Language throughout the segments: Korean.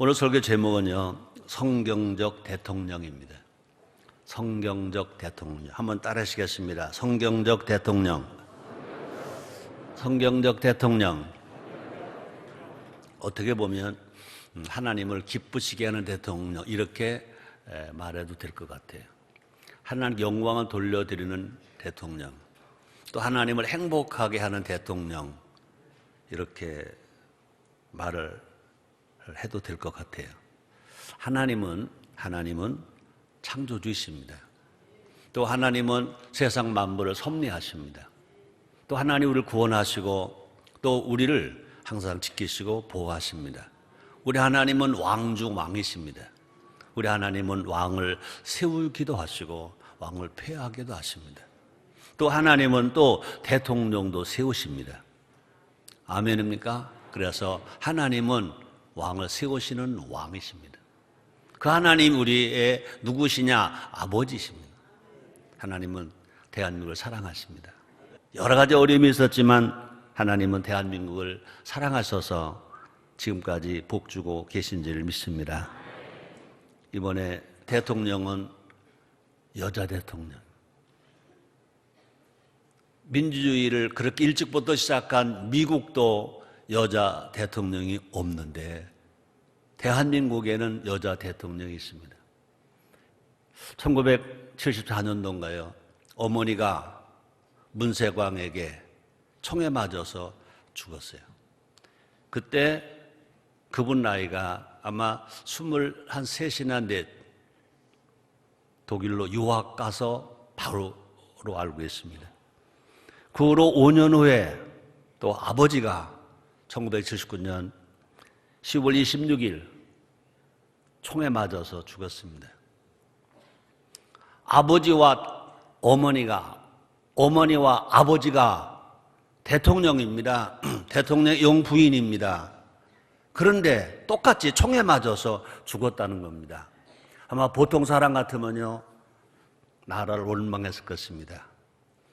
오늘 설교 제목은요, 성경적 대통령입니다. 성경적 대통령. 한번 따라하시겠습니다. 성경적 대통령. 성경적 대통령. 어떻게 보면 하나님을 기쁘시게 하는 대통령, 이렇게 말해도 될 것 같아요. 하나님 영광을 돌려드리는 대통령, 또 하나님을 행복하게 하는 대통령, 이렇게 말을 해도 될 것 같아요. 하나님은 창조주이십니다. 또 하나님은 세상 만물을 섭리하십니다. 또 하나님 우리를 구원하시고 또 우리를 항상 지키시고 보호하십니다. 우리 하나님은 왕 중 왕이십니다. 우리 하나님은 왕을 세우기도 하시고 왕을 폐하기도 하십니다. 또 하나님은 또 대통령도 세우십니다. 아멘입니까? 그래서 하나님은 왕을 세우시는 왕이십니다. 그 하나님 우리의 누구시냐? 아버지십니다. 하나님은 대한민국을 사랑하십니다. 여러 가지 어려움이 있었지만 하나님은 대한민국을 사랑하셔서 지금까지 복주고 계신지를 믿습니다. 이번에 대통령은 여자 대통령. 민주주의를 그렇게 일찍부터 시작한 미국도 여자 대통령이 없는데 대한민국에는 여자 대통령이 있습니다. 1974년도인가요? 어머니가 문세광에게 총에 맞아서 죽었어요. 그때 그분 나이가 아마 23이나 4, 독일로 유학 가서 바로 알고 있습니다. 그 후로 5년 후에 또 아버지가 1979년 10월 26일 총에 맞아서 죽었습니다. 아버지와 어머니와 아버지가 대통령입니다. 대통령의 영부인입니다. 그런데 똑같이 총에 맞아서 죽었다는 겁니다. 아마 보통 사람 같으면요, 나라를 원망했을 것입니다.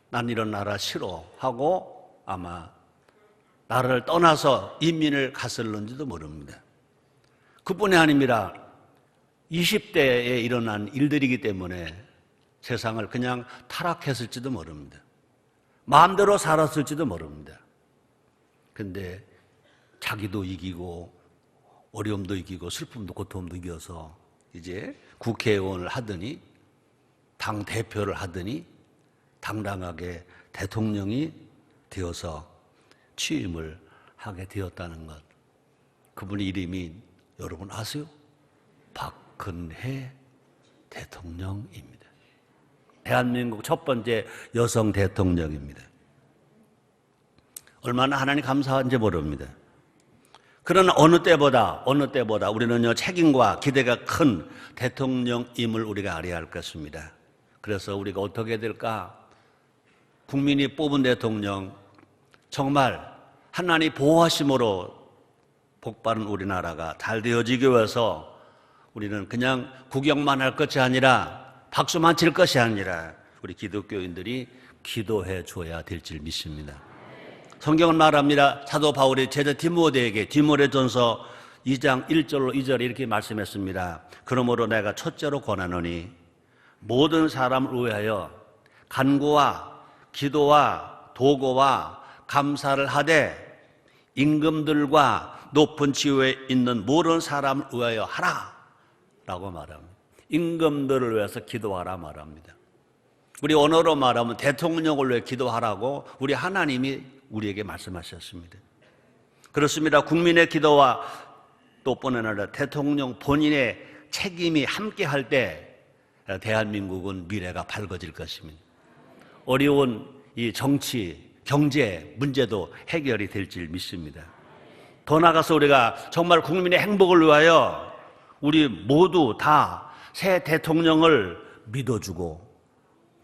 난 이런 나라 싫어 하고 아마 나라를 떠나서 이민을 갔을는지도 모릅니다. 그뿐이 아닙니다. 20대에 일어난 일들이기 때문에 세상을 그냥 타락했을지도 모릅니다. 마음대로 살았을지도 모릅니다. 근데 자기도 이기고 어려움도 이기고 슬픔도 고통도 이겨서 이제 국회의원을 하더니 당 대표를 하더니 당당하게 대통령이 되어서 취임을 하게 되었다는 것. 그분 이름이 여러분 아세요? 박근혜 대통령입니다. 대한민국 첫 번째 여성 대통령입니다. 얼마나 하나님 감사한지 모릅니다. 그러나 어느 때보다 우리는요, 책임과 기대가 큰 대통령임을 우리가 알아야 할 것입니다. 그래서 우리가 어떻게 될까? 국민이 뽑은 대통령, 정말 하나님 보호하심으로 복받은 우리나라가 잘 되어지기 위해서 우리는 그냥 구경만 할 것이 아니라 박수만 칠 것이 아니라 우리 기독교인들이 기도해 줘야 될 줄 믿습니다. 성경은 말합니다. 사도 바울이 제자 디모데에게 디모데전서 2장 1절로 2절에 이렇게 말씀했습니다. 그러므로 내가 첫째로 권하노니 모든 사람을 위하여 간구와 기도와 도고와 감사를 하되 임금들과 높은 지위에 있는 모든 사람을 위하여 하라 라고 말합니다. 임금들을 위해서 기도하라 말합니다. 우리 언어로 말하면 대통령을 위해 기도하라고 우리 하나님이 우리에게 말씀하셨습니다. 그렇습니다. 국민의 기도와 또 뿐만 아니라 대통령 본인의 책임이 함께 할 때 대한민국은 미래가 밝아질 것입니다. 어려운 이 정치, 경제 문제도 해결이 될 줄 믿습니다. 더 나아가서 우리가 정말 국민의 행복을 위하여 우리 모두 다 새 대통령을 믿어주고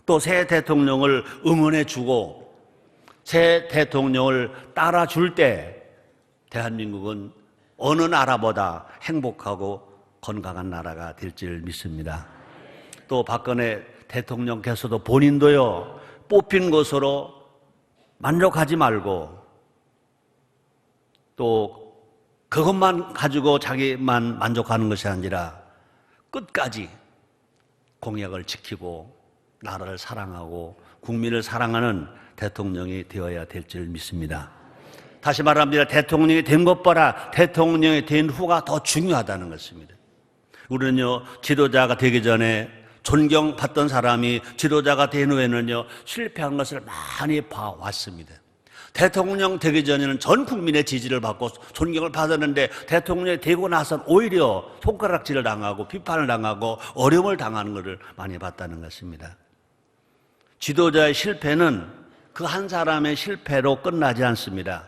또 새 대통령을 응원해주고 새 대통령을 따라줄 때 대한민국은 어느 나라보다 행복하고 건강한 나라가 될 줄 믿습니다. 또 박근혜 대통령께서도 본인도요, 뽑힌 것으로 만족하지 말고 또 그것만 가지고 자기만 만족하는 것이 아니라 끝까지 공약을 지키고 나라를 사랑하고 국민을 사랑하는 대통령이 되어야 될 줄 믿습니다. 다시 말합니다. 대통령이 된 것보다 대통령이 된 후가 더 중요하다는 것입니다. 우리는요, 지도자가 되기 전에 존경받던 사람이 지도자가 된 후에는요, 실패한 것을 많이 봐왔습니다. 대통령 되기 전에는 전 국민의 지지를 받고 존경을 받았는데 대통령이 되고 나서는 오히려 손가락질을 당하고 비판을 당하고 어려움을 당하는 것을 많이 봤다는 것입니다. 지도자의 실패는 그 한 사람의 실패로 끝나지 않습니다.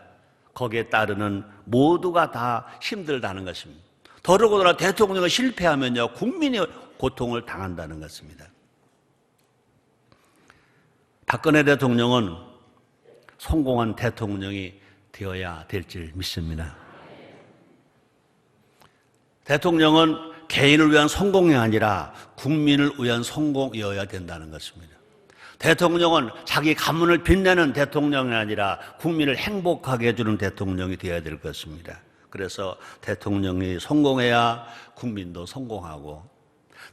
거기에 따르는 모두가 다 힘들다는 것입니다. 더더구나 대통령이 실패하면요, 국민이 고통을 당한다는 것입니다. 박근혜 대통령은 성공한 대통령이 되어야 될 줄 믿습니다. 대통령은 개인을 위한 성공이 아니라 국민을 위한 성공이어야 된다는 것입니다. 대통령은 자기 가문을 빛내는 대통령이 아니라 국민을 행복하게 해주는 대통령이 되어야 될 것입니다. 그래서 대통령이 성공해야 국민도 성공하고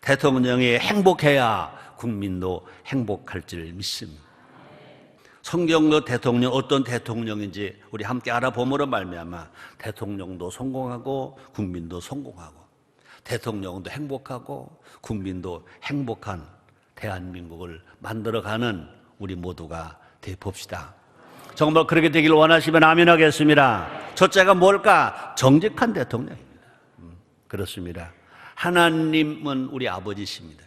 대통령이 행복해야 국민도 행복할 줄 믿습니다. 성경도 대통령 어떤 대통령인지 우리 함께 알아봄으로 말미암아 대통령도 성공하고 국민도 성공하고 대통령도 행복하고 국민도 행복한 대한민국을 만들어가는 우리 모두가 되봅시다. 정말 그렇게 되기를 원하시면 아멘 하겠습니다. 첫째가 뭘까? 정직한 대통령입니다. 그렇습니다. 하나님은 우리 아버지십니다.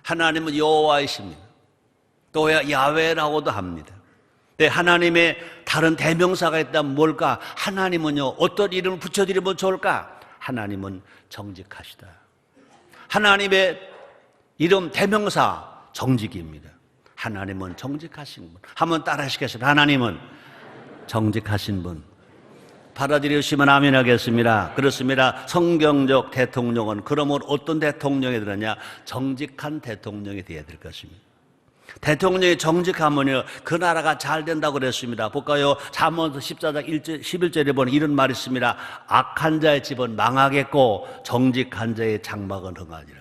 하나님은 여호와이십니다. 또 야훼라고도 합니다. 네, 하나님의 다른 대명사가 있다면 뭘까? 하나님은요, 어떤 이름을 붙여드리면 좋을까? 하나님은 정직하시다. 하나님의 이름 대명사 정직입니다. 하나님은 정직하신 분. 한번 따라 하시겠습니다. 하나님은 정직하신 분. 받아들이시면 아멘 하겠습니다. 그렇습니다. 성경적 대통령은 그러면 어떤 대통령이 되느냐? 정직한 대통령이 되어야 될 것입니다. 대통령이 정직하면요, 그 나라가 잘 된다고 그랬습니다. 볼까요? 잠언서 14장 11절에 보면 이런 말이 있습니다. 악한 자의 집은 망하겠고 정직한 자의 장막은 흥하리라.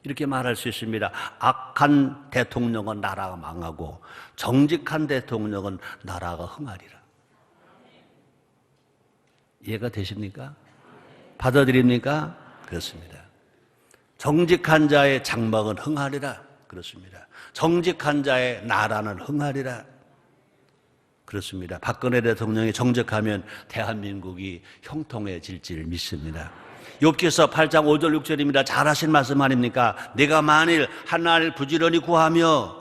이렇게 말할 수 있습니다. 악한 대통령은 나라가 망하고 정직한 대통령은 나라가 흥하리라. 이해가 되십니까? 받아들입니까? 그렇습니다. 정직한 자의 장막은 흥하리라. 그렇습니다. 정직한 자의 나라는 흥하리라. 그렇습니다. 박근혜 대통령이 정직하면 대한민국이 형통해질 줄 믿습니다. 욥기서 8장 5절 6절입니다. 잘하신 말씀 아닙니까? 내가 만일 하나님을 부지런히 구하며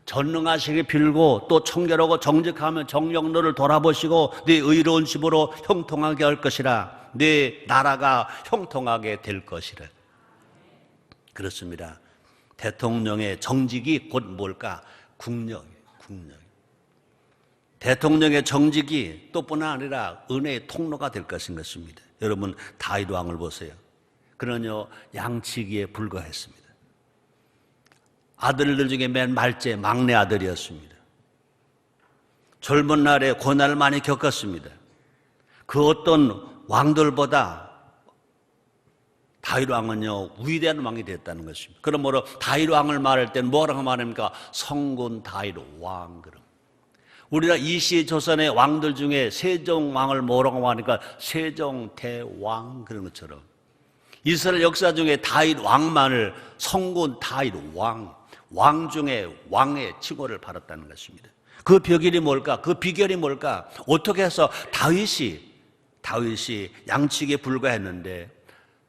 전능하시게 빌고 또 청결하고 정직하면 정녕 너를 돌아보시고 네 의로운 집으로 형통하게 할 것이라. 네 나라가 형통하게 될 것이라. 그렇습니다. 대통령의 정직이 곧 뭘까? 국력이에요. 국력. 대통령의 정직이 또뿐 아니라 은혜의 통로가 될 것인 것입니다. 여러분 다윗 왕을 보세요. 그는요 양치기에 불과했습니다. 아들들 중에 맨 말째 막내 아들이었습니다. 젊은 날에 고난을 많이 겪었습니다. 그 어떤 왕들보다 다윗 왕은요 위대한 왕이 됐다는 것입니다. 그러므로 다윗 왕을 말할 때는 뭐라고 말합니까? 성군 다윗 왕. 그럼 우리가 이시 조선의 왕들 중에 세종 왕을 뭐라고 하니까 세종대왕 그런 것처럼 이스라엘 역사 중에 다윗 왕만을 성군 다윗 왕 중에 왕의 칭호를 받았다는 것입니다. 그 비결이 뭘까? 그 비결이 뭘까? 어떻게 해서 다윗이 양치기에 불과했는데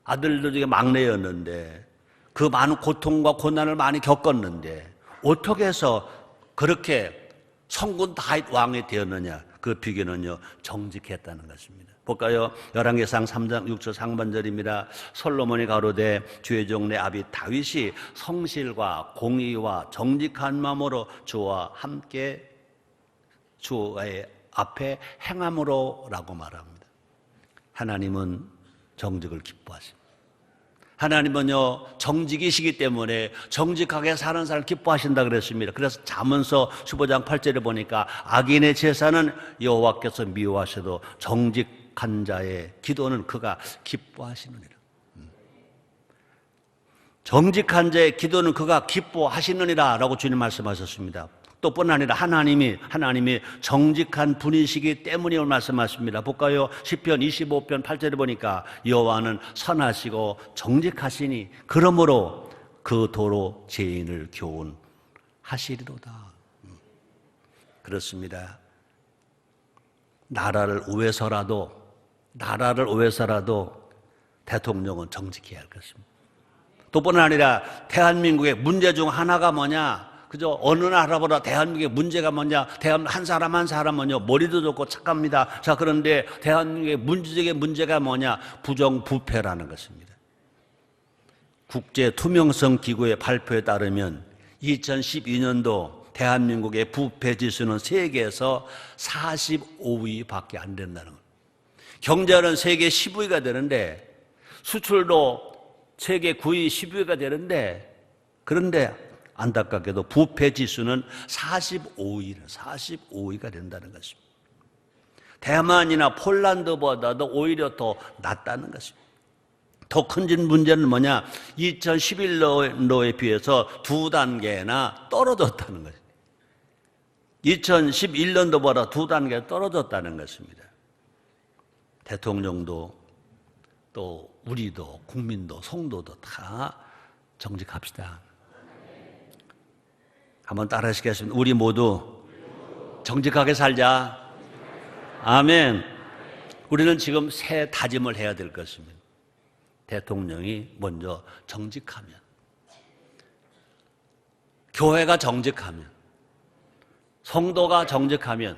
아들들 중에 막내였는데 그 많은 고통과 고난을 많이 겪었는데 어떻게 해서 그렇게 성군 다윗 왕이 되었느냐? 그 비결은요 정직했다는 것입니다. 볼까요? 열왕기상 3장 6절 상반절입니다. 솔로몬이 가로되 주의 종 내 아비 다윗이 성실과 공의와 정직한 마음으로 주와 함께 주의 앞에 행함으로라고 말합니다. 하나님은 정직을 기뻐하십니다. 하나님은요 정직이시기 때문에 정직하게 사는 사람을 기뻐하신다 그랬습니다. 그래서 잠언서 15장 8절에 보니까 악인의 제사는 여호와께서 미워하셔도 정직한 정직한 자의 기도는 그가 기뻐하시느니라. 정직한 자의 기도는 그가 기뻐하시느니라 라고 주님 말씀하셨습니다. 또 뿐 아니라 하나님이 정직한 분이시기 때문임을 말씀하십니다. 볼까요? 시편 25편 8절에 보니까 여호와는 선하시고 정직하시니 그러므로 그 도로 죄인을 교훈하시리로다. 그렇습니다. 나라를 위해서라도 대통령은 정직해야 할 것입니다. 또 뿐 아니라 대한민국의 문제 중 하나가 뭐냐? 그죠? 어느 나라보다 대한민국의 문제가 뭐냐? 한 사람 한 사람은요, 머리도 좋고 착합니다. 자, 그런데 대한민국의 문제적인 문제가 뭐냐? 부정부패라는 것입니다. 국제 투명성 기구의 발표에 따르면 2012년도 대한민국의 부패 지수는 세계에서 45위밖에 안 된다는 겁니다. 경제는 세계 15위가 되는데 수출도 세계 9위, 10위가 되는데 그런데 안타깝게도 부패 지수는 45위가 된다는 것입니다. 대만이나 폴란드보다도 오히려 더 낮다는 것입니다. 더 큰 문제는 뭐냐? 2011년도에 비해서 2단계나 떨어졌다는 것입니다. 2011년도보다 2단계 떨어졌다는 것입니다. 대통령도 또 우리도 국민도 성도도 다 정직합시다. 한번 따라 하시겠습니다. 우리 모두 정직하게 살자. 아멘. 우리는 지금 새 다짐을 해야 될 것입니다. 대통령이 먼저 정직하면, 교회가 정직하면, 성도가 정직하면,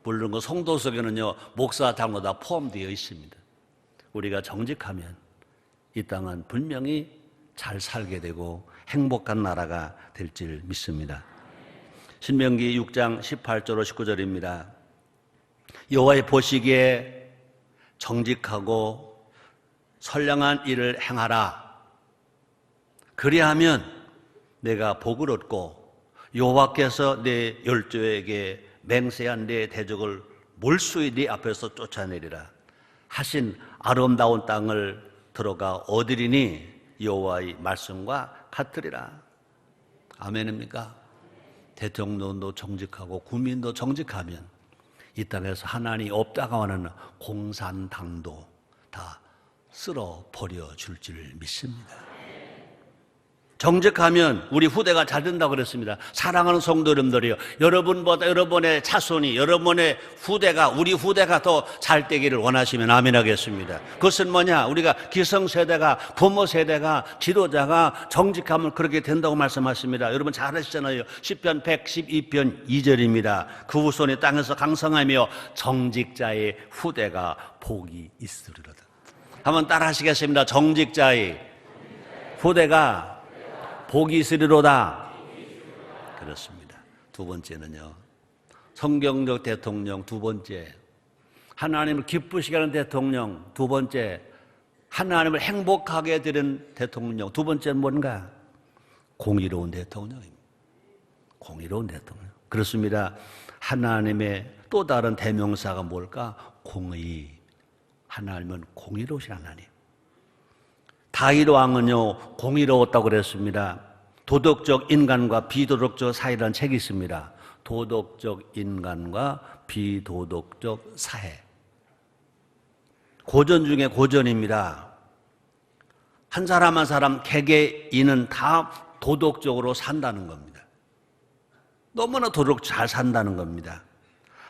물론 그 성도 속에는요 목사, 장로 다 포함되어 있습니다. 우리가 정직하면 이 땅은 분명히 잘 살게 되고 행복한 나라가 될 줄 믿습니다. 신명기 6장 18절로 19절입니다. 여호와의 보시기에 정직하고 선량한 일을 행하라. 그리하면 내가 복을 얻고 여호와께서 내 열조에게 맹세한 내 대적을 몰수히 네 앞에서 쫓아내리라 하신 아름다운 땅을 들어가 얻으리니 여호와의 말씀과 같으리라. 아멘입니까? 대통령도 정직하고 국민도 정직하면 이 땅에서 하나님이 없다고 하는 공산당도 다 쓸어버려 줄 줄 믿습니다. 정직하면 우리 후대가 잘 된다고 그랬습니다. 사랑하는 성도 여러분들이요, 여러분보다 여러분의 자손이, 여러분의 후대가, 우리 후대가 더 잘 되기를 원하시면 아멘 하겠습니다. 그것은 뭐냐? 우리가 기성세대가, 부모 세대가, 지도자가 정직하면 그렇게 된다고 말씀하십니다. 여러분 잘 아시잖아요. 시편 112편 2절입니다. 그 후손이 땅에서 강성하며 정직자의 후대가 복이 있으리로다. 한번 따라 하시겠습니다. 정직자의 후대가 복이 있으리로다. 그렇습니다. 두 번째는요, 성경적 대통령. 두 번째, 하나님을 기쁘시게 하는 대통령. 두 번째, 하나님을 행복하게 되는 대통령. 두 번째는 뭔가? 공의로운 대통령입니다. 공의로운 대통령. 그렇습니다. 하나님의 또 다른 대명사가 뭘까? 공의. 하나님은 공의로우신 하나님. 다윗 왕은요 공의로웠다고 그랬습니다. 도덕적 인간과 비도덕적 사회라는 책이 있습니다. 도덕적 인간과 비도덕적 사회. 고전 중에 고전입니다. 한 사람 한 사람 개개인은 다 도덕적으로 산다는 겁니다. 너무나 도덕 잘 산다는 겁니다.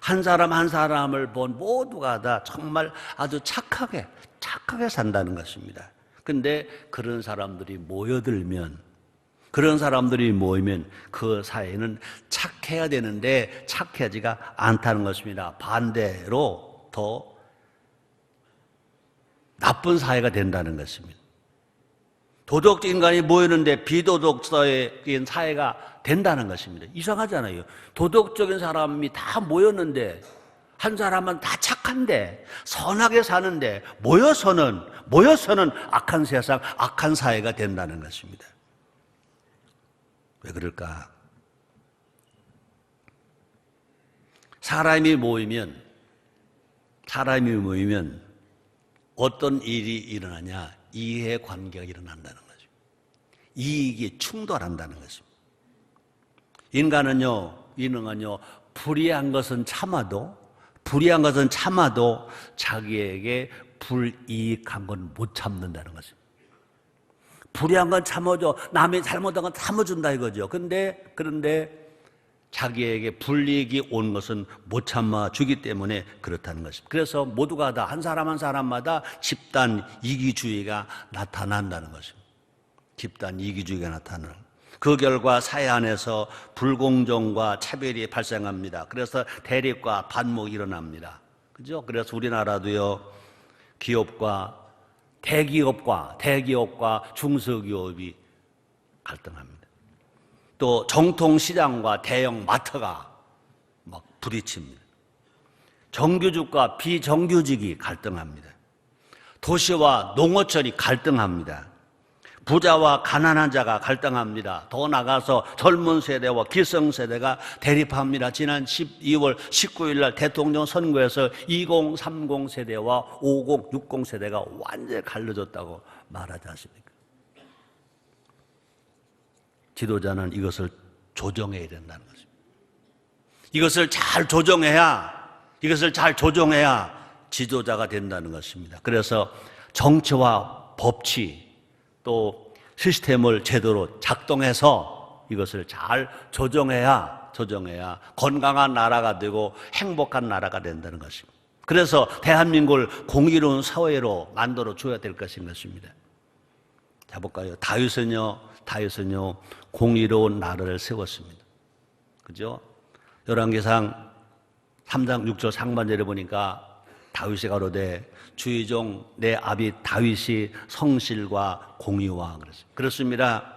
한 사람 한 사람을 본 모두가 다 정말 아주 착하게 산다는 것입니다. 근데 그런 사람들이 모이면 그 사회는 착해야 되는데 착하지가 않다는 것입니다. 반대로 더 나쁜 사회가 된다는 것입니다. 도덕적 인간이 모이는데 비도덕적인 사회가 된다는 것입니다. 이상하잖아요. 도덕적인 사람이 다 모였는데 한 사람은 다 착한데 선하게 사는데 모여서는 악한 세상, 악한 사회가 된다는 것입니다. 왜 그럴까? 사람이 모이면 사람이 모이면 어떤 일이 일어나냐? 이해관계가 일어난다는 거죠. 이익이 충돌한다는 것입니다. 인간은요, 불의한 것은 참아도 자기에게 불이익한 건 못 참는다는 것입니다. 불의한 건 참아줘. 남이 잘못한 건 참아준다 이거죠. 그런데 자기에게 불이익이 온 것은 못 참아주기 때문에 그렇다는 것입니다. 그래서 모두가 다 한 사람 한 사람마다 집단 이기주의가 나타난다는 것입니다. 집단 이기주의가 나타나는. 그 결과 사회 안에서 불공정과 차별이 발생합니다. 그래서 대립과 반목이 일어납니다. 그죠? 그래서 우리나라도요, 대기업과 중소기업이 갈등합니다. 또 정통시장과 대형 마트가 막 부딪힙니다. 정규직과 비정규직이 갈등합니다. 도시와 농어촌이 갈등합니다. 부자와 가난한 자가 갈등합니다. 더 나가서 젊은 세대와 기성세대가 대립합니다. 지난 12월 19일 날 대통령 선거에서 2030 세대와 50, 60 세대가 완전히 갈라졌다고 말하지 않습니까? 지도자는 이것을 조정해야 된다는 것입니다. 이것을 잘 조정해야 지도자가 된다는 것입니다. 그래서 정치와 법치 또 시스템을 제대로 작동해서 이것을 잘 조정해야 건강한 나라가 되고 행복한 나라가 된다는 것입니다. 그래서 대한민국을 공의로운 사회로 만들어 줘야 될 것인 것입니다. 자 볼까요? 다윗은요 공의로운 나라를 세웠습니다. 그죠? 열왕기상 3장 6절 상반절에 보니까 다윗이 가로되 주의 종 내 아비 다윗이 성실과 공의와 그렇습니다.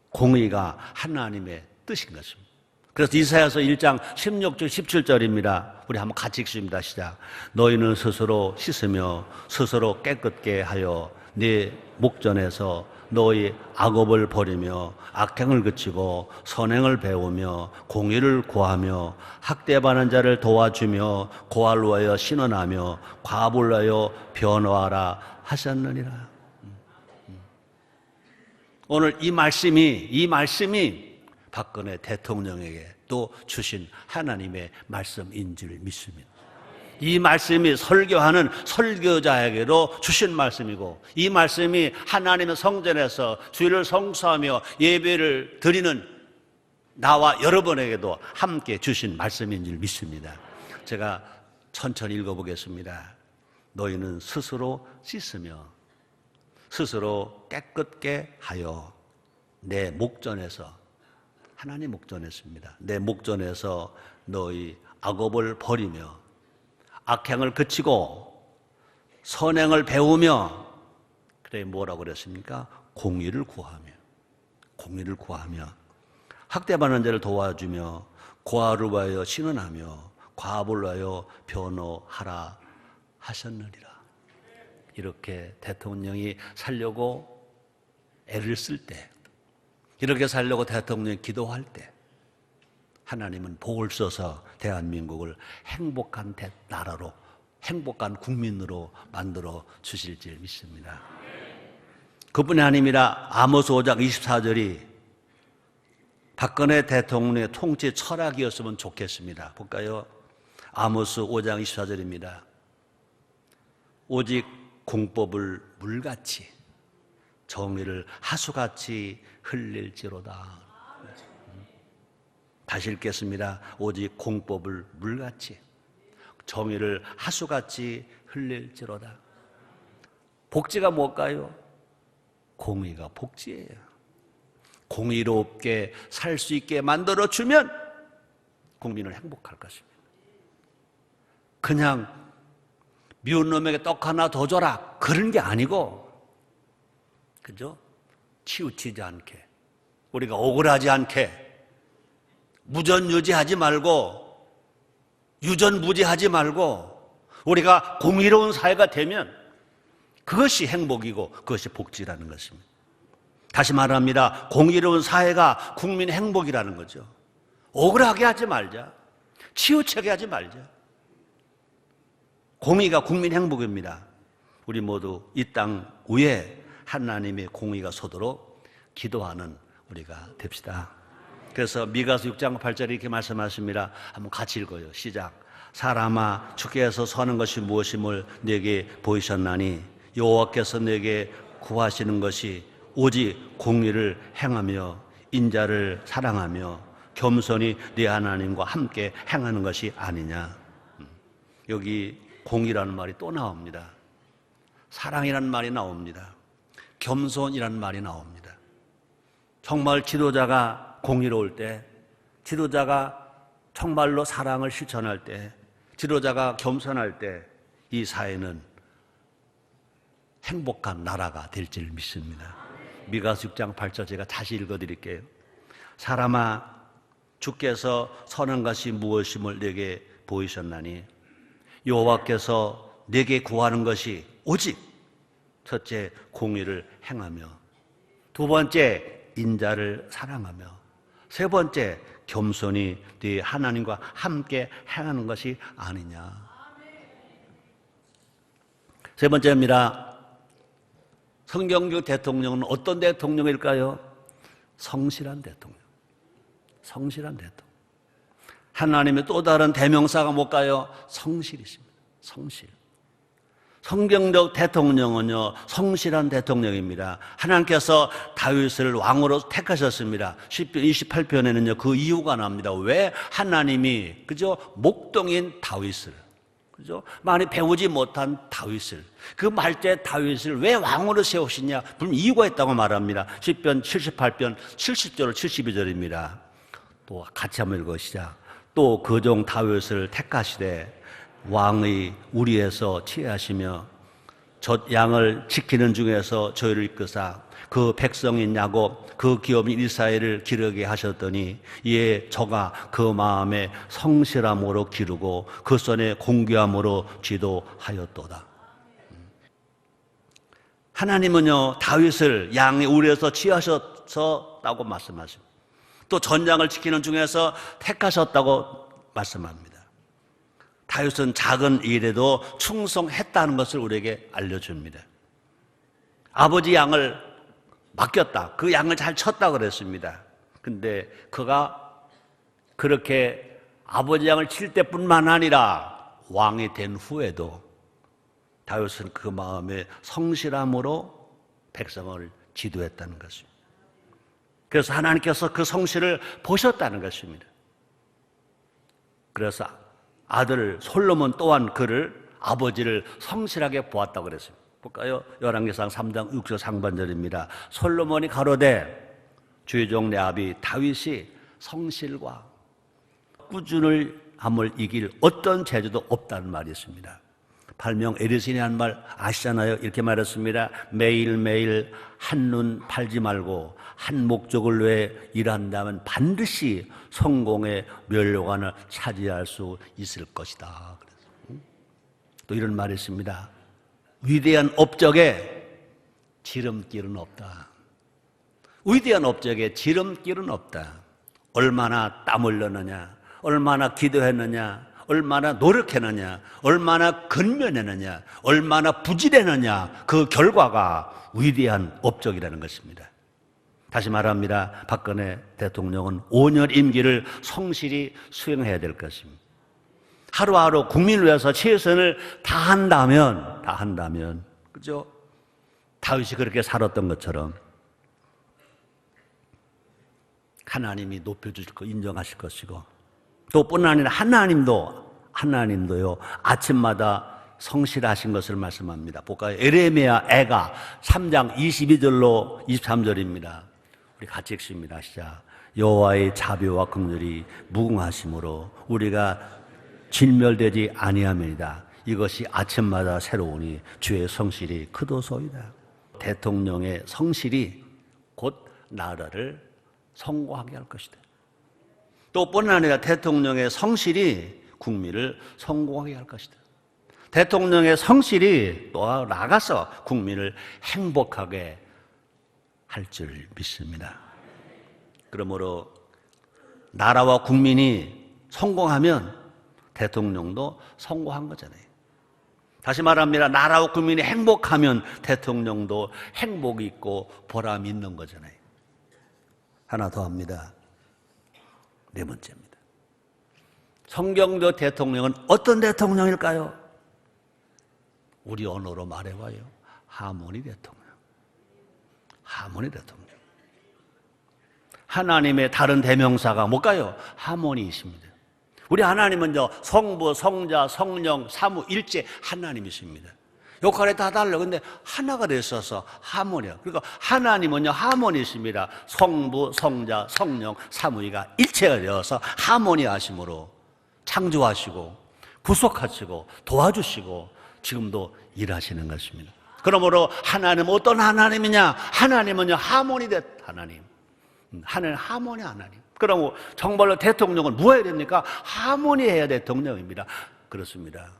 공의가 하나님의 뜻인 것입니다. 그래서 이사야서 1장 16절 17절입니다. 우리 한번 같이 읽습니다. 시작. 너희는 스스로 씻으며 스스로 깨끗게 하여 네 목전에서 너희 악업을 버리며 악행을 그치고 선행을 배우며 공의를 구하며 학대받는 자를 도와주며 고아를 위하여 신원하며 과부를 위하여 변호하라 하셨느니라. 오늘 이 말씀이 박근혜 대통령에게 또 주신 하나님의 말씀인 줄 믿습니다. 이 말씀이 설교하는 설교자에게도 주신 말씀이고, 이 말씀이 하나님의 성전에서 주일을 성수하며 예배를 드리는 나와 여러분에게도 함께 주신 말씀인 줄 믿습니다. 제가 천천히 읽어보겠습니다. 너희는 스스로 씻으며 스스로 깨끗게 하여 내 목전에서, 하나님 목전에서입니다. 내 목전에서 너희 악업을 버리며 악행을 그치고 선행을 배우며, 그래 뭐라고 그랬습니까? 공의를 구하며 학대받는 자를 도와주며 고아를 위하여 신원하며 과부를 위하여 변호하라 하셨느니라. 이렇게 대통령이 살려고 애를 쓸 때, 이렇게 살려고 대통령이 기도할 때 하나님은 복을 써서 대한민국을 행복한 나라로, 행복한 국민으로 만들어 주실 줄 믿습니다. 그뿐이 아닙니다. 아모스 5장 24절이 박근혜 대통령의 통치 철학이었으면 좋겠습니다. 볼까요? 아모스 5장 24절입니다. 오직 공법을 물같이 정의를 하수같이 흘릴지로다. 다시 읽겠습니다. 오직 공법을 물같이 정의를 하수같이 흘릴지로다. 복지가 뭘까요? 공의가 복지예요. 공의롭게 살 수 있게 만들어주면 국민은 행복할 것입니다. 그냥 미운 놈에게 떡 하나 더 줘라 그런 게 아니고, 그죠? 치우치지 않게, 우리가 억울하지 않게, 무전유지하지 말고 유전무죄하지 말고 우리가 공의로운 사회가 되면 그것이 행복이고 그것이 복지라는 것입니다. 다시 말합니다. 공의로운 사회가 국민의 행복이라는 거죠. 억울하게 하지 말자. 치우치게 하지 말자. 공의가 국민 행복입니다. 우리 모두 이 땅 위에 하나님의 공의가 서도록 기도하는 우리가 됩시다. 그래서 미가서 6장 8절에 이렇게 말씀하십니다. 한번 같이 읽어요. 시작. 사람아, 주께서 서는 것이 무엇임을 내게 보이셨나니 여호와께서 내게 구하시는 것이 오직 공의를 행하며 인자를 사랑하며 겸손히 네 하나님과 함께 행하는 것이 아니냐. 여기 공의라는 말이 또 나옵니다. 사랑이라는 말이 나옵니다. 겸손이라는 말이 나옵니다. 정말 지도자가 공의로울 때, 지도자가 정말로 사랑을 실천할 때, 지도자가 겸손할 때 이 사회는 행복한 나라가 될 줄 믿습니다. 미가서 6장 8절 제가 다시 읽어드릴게요. 사람아, 주께서 선한 것이 무엇임을 내게 보이셨나니 여호와께서 내게 구하는 것이 오직 첫째 공의를 행하며, 두 번째 인자를 사랑하며, 세 번째 겸손히 네 하나님과 함께 행하는 것이 아니냐. 세 번째입니다. 성경적 대통령은 어떤 대통령일까요? 성실한 대통령. 성실한 대통령. 하나님의 또 다른 대명사가 뭘까요? 성실이십니다. 성실. 성경적 대통령은요, 성실한 대통령입니다. 하나님께서 다윗을 왕으로 택하셨습니다. 시편 28편에는요, 그 이유가 나옵니다. 왜 하나님이, 그죠? 목동인 다윗을, 그죠? 많이 배우지 못한 다윗을, 그 말제 다윗을 왜 왕으로 세우시냐? 분명 이유가 있다고 말합니다. 시편 78편 70절 72절입니다. 또 같이 한번 읽으시자. 또 그 종 다윗을 택하시되 왕의 우리에서 치하시며 젖 양을 지키는 중에서 저희를 이끄사 그 백성인 야곱 그 기업인 이스라엘을 기르게 하셨더니 이에 저가 그 마음에 성실함으로 기르고 그 손에 공교함으로 지도하였도다. 하나님은요, 다윗을 양의 우리에서 취하셨다고 말씀하십니다. 또 전장을 지키는 중에서 택하셨다고 말씀합니다. 다윗은 작은 일에도 충성했다는 것을 우리에게 알려줍니다. 아버지 양을 맡겼다. 그 양을 잘 쳤다 그랬습니다. 근데 그가 그렇게 아버지 양을 칠 때뿐만 아니라 왕이 된 후에도 다윗은 그 마음에 성실함으로 백성을 지도했다는 것입니다. 그래서 하나님께서 그 성실을 보셨다는 것입니다. 그래서 아들 솔로몬 또한 그를 아버지를 성실하게 보았다고 그랬습니다. 볼까요? 열왕기상 3장 6절 상반절입니다. 솔로몬이 가로되 주의 종 내 아비 다윗이 성실과 꾸준함을 이길 어떤 재주도 없다는 말이 있습니다. 발명 에디슨이 한 말 아시잖아요. 이렇게 말했습니다. 매일매일 한눈 팔지 말고 한 목적을 위해 일한다면 반드시 성공의 멸류관을 차지할 수 있을 것이다. 또 이런 말이 있습니다. 위대한 업적에 지름길은 없다. 위대한 업적에 지름길은 없다. 얼마나 땀 흘렸느냐, 얼마나 기도했느냐, 얼마나 노력했느냐, 얼마나 근면했느냐, 얼마나 부지런했느냐, 그 결과가 위대한 업적이라는 것입니다. 다시 말합니다. 박근혜 대통령은 5년 임기를 성실히 수행해야 될 것입니다. 하루하루 국민을 위해서 최선을 다한다면, 그죠? 다윗이 그렇게 살았던 것처럼 하나님이 높여주실 거 인정하실 것이고, 또 뿐만 아니라 하나님도요, 아침마다 성실하신 것을 말씀합니다. 볼까요? 에레미야 애가 3장 22절로 23절입니다. 우리 같이 읽습니다. 시작. 여호와의 자비와 긍휼이 무궁하심으로 우리가 진멸되지 아니함이니이다. 이것이 아침마다 새로우니 주의 성실이 크도소이다. 대통령의 성실이 곧 나라를 성공하게 할 것이다. 또 뿐만 아니라 대통령의 성실이 국민을 성공하게 할 것이다. 대통령의 성실이 또 나가서 국민을 행복하게 할 줄 믿습니다. 그러므로 나라와 국민이 성공하면 대통령도 성공한 거잖아요. 다시 말합니다. 나라와 국민이 행복하면 대통령도 행복이 있고 보람이 있는 거잖아요. 하나 더 합니다. 네 번째입니다. 성경도 대통령은 어떤 대통령일까요? 우리 언어로 말해봐요. 하모니 대통령. 하모니 대통령. 하나님의 다른 대명사가 뭘까요? 하모니이십니다. 우리 하나님은요, 성부, 성자, 성령, 삼위일체 하나님이십니다. 역할이 다 달라요. 근데 하나가 되셔서 하모니야. 그러니까 하나님은요, 하모니이십니다. 성부, 성자, 성령, 삼위가 일체가 되어서 하모니하심으로 창조하시고 구속하시고 도와주시고 지금도 일하시는 것입니다. 그러므로 하나님은 어떤 하나님이냐? 하나님은요, 하모니 된 하나님. 하나님, 하모니 하나님. 그러면 정말로 대통령은 뭐 해야 됩니까? 하모니해야 대통령입니다. 그렇습니다.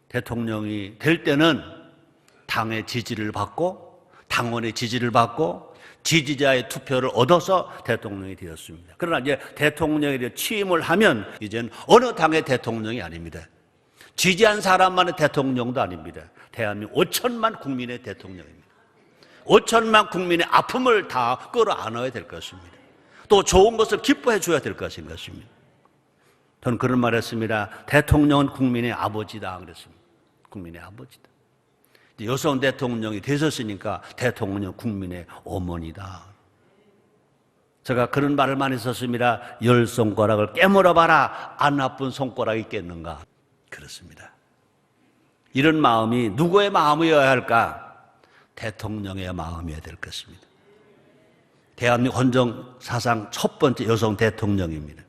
대통령이 될 때는 당의 지지를 받고 당원의 지지를 받고 지지자의 투표를 얻어서 대통령이 되었습니다. 그러나 이제 대통령에 취임을 하면 이제는 어느 당의 대통령이 아닙니다. 지지한 사람만의 대통령도 아닙니다. 대한민국 5천만 국민의 대통령입니다. 5천만 국민의 아픔을 다 끌어안아야 될 것입니다. 또 좋은 것을 기뻐해 줘야 될 것입니다. 저는 그런 말 했습니다. 대통령은 국민의 아버지다 그랬습니다. 국민의 아버지다. 여성 대통령이 되셨으니까 대통령은 국민의 어머니다. 제가 그런 말을 많이 썼습니다. 10손가락을 깨물어봐라. 안 아픈 손가락이 있겠는가. 그렇습니다. 이런 마음이 누구의 마음이어야 할까? 대통령의 마음이어야 될 것입니다. 대한민국 헌정 사상 첫 번째 여성 대통령입니다.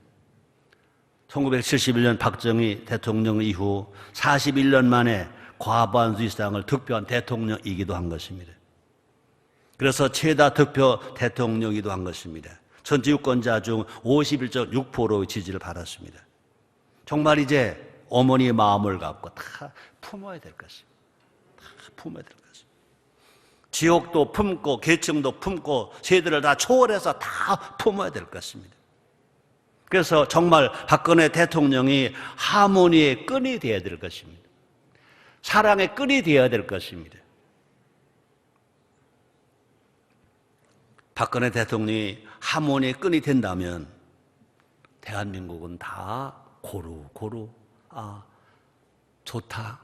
1971년 박정희 대통령 이후 41년 만에 과반수 이상을 득표한 대통령이기도 한 것입니다. 그래서 최다 득표 대통령이기도 한 것입니다. 전체 유권자 중 51.6%의 지지를 받았습니다. 정말 이제 어머니의 마음을 갖고 다 품어야 될 것입니다. 다 품어야 될 것입니다. 지역도 품고 계층도 품고 세대를 다 초월해서 다 품어야 될 것입니다. 그래서 정말 박근혜 대통령이 하모니의 끈이 되어야 될 것입니다. 사랑의 끈이 되어야 될 것입니다. 박근혜 대통령이 하모니의 끈이 된다면 대한민국은 다 고루 좋다,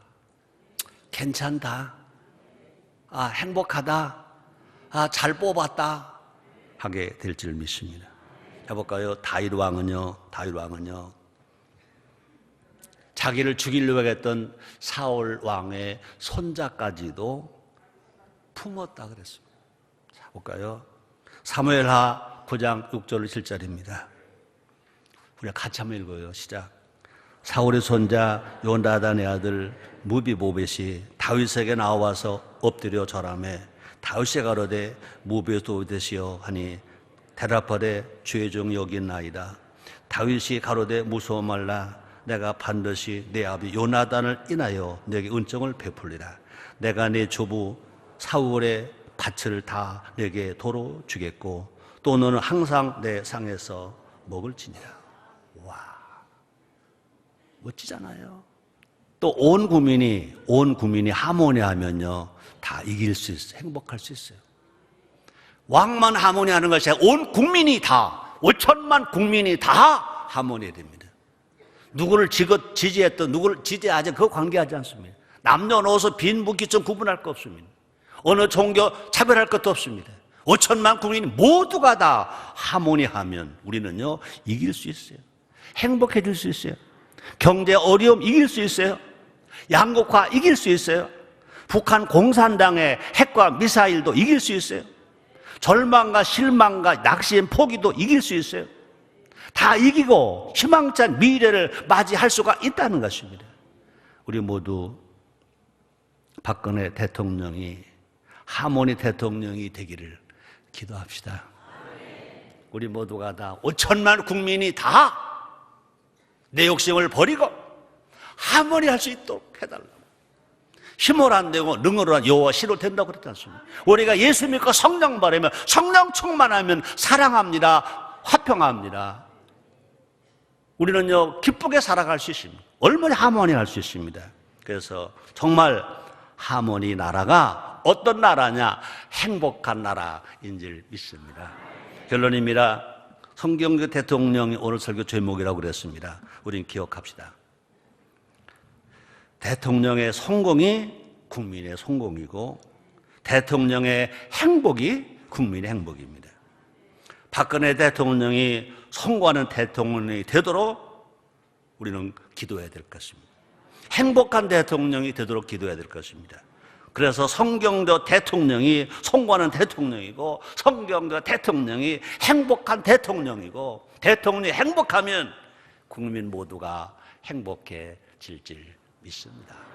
괜찮다, 행복하다, 잘 뽑았다 하게 될 줄 믿습니다. 해볼까요? 다윗 왕은요 자기를 죽이려고 했던 사울 왕의 손자까지도 품었다 그랬습니다. 자, 볼까요? 사무엘하 9장 6절 7절입니다. 우리가 같이 한번 읽어요. 시작. 사울의 손자 요나단의 아들 무비보벳이 다윗에게 나와서 엎드려 절하매 다윗이 가로되 무비보벳이여 하니 대답하되 주의 종 여기 있나이다. 다윗이 가로되 무서워 말라. 내가 반드시 내 아비 요나단을 인하여 내게 은총을 베풀리라. 내가 내 조부 사울의 밭을 다 내게 도로 주겠고 또 너는 항상 내 상에서 먹을지니라. 와, 멋지잖아요. 또 온 국민이 하모니하면요 다 이길 수 있어요. 행복할 수 있어요. 왕만 하모니하는 것이 아니라 온 국민이 다 5천만 국민이 다 하모니해야 됩니다. 누구를 지지했던 누구를 지지하지 그거 관계하지 않습니다. 남녀노소 빈부귀천 구분할 거 없습니다. 어느 종교 차별할 것도 없습니다. 5천만 국민이 모두가 다 하모니하면 우리는요 이길 수 있어요. 행복해질 수 있어요. 경제 어려움 이길 수 있어요. 양극화 이길 수 있어요. 북한 공산당의 핵과 미사일도 이길 수 있어요. 절망과 실망과 낙심 포기도 이길 수 있어요. 다 이기고 희망찬 미래를 맞이할 수가 있다는 것입니다. 우리 모두 박근혜 대통령이 하모니 대통령이 되기를 기도합시다. 우리 모두가 다 5천만 국민이 다 내 욕심을 버리고 하모니 할 수 있도록 해달라고. 힘을 안 되고 능으로 한 여호와 시로 된다고 그랬지 않습니까? 우리가 예수 믿고 성령 바르면 성령 충만하면 사랑합니다. 화평합니다. 우리는요 기쁘게 살아갈 수 있습니다. 얼마나 하모니 할 수 있습니다. 그래서 정말 하모니 나라가 어떤 나라냐? 행복한 나라인 줄 믿습니다. 결론입니다. 성경교 대통령이 오늘 설교 제목이라고 그랬습니다. 우린 기억합시다. 대통령의 성공이 국민의 성공이고 대통령의 행복이 국민의 행복입니다. 박근혜 대통령이 성공하는 대통령이 되도록 우리는 기도해야 될 것입니다. 행복한 대통령이 되도록 기도해야 될 것입니다. 그래서 성경도 대통령이 성공하는 대통령이고 성경도 대통령이 행복한 대통령이고 대통령이 행복하면 국민 모두가 행복해질 줄 믿습니다.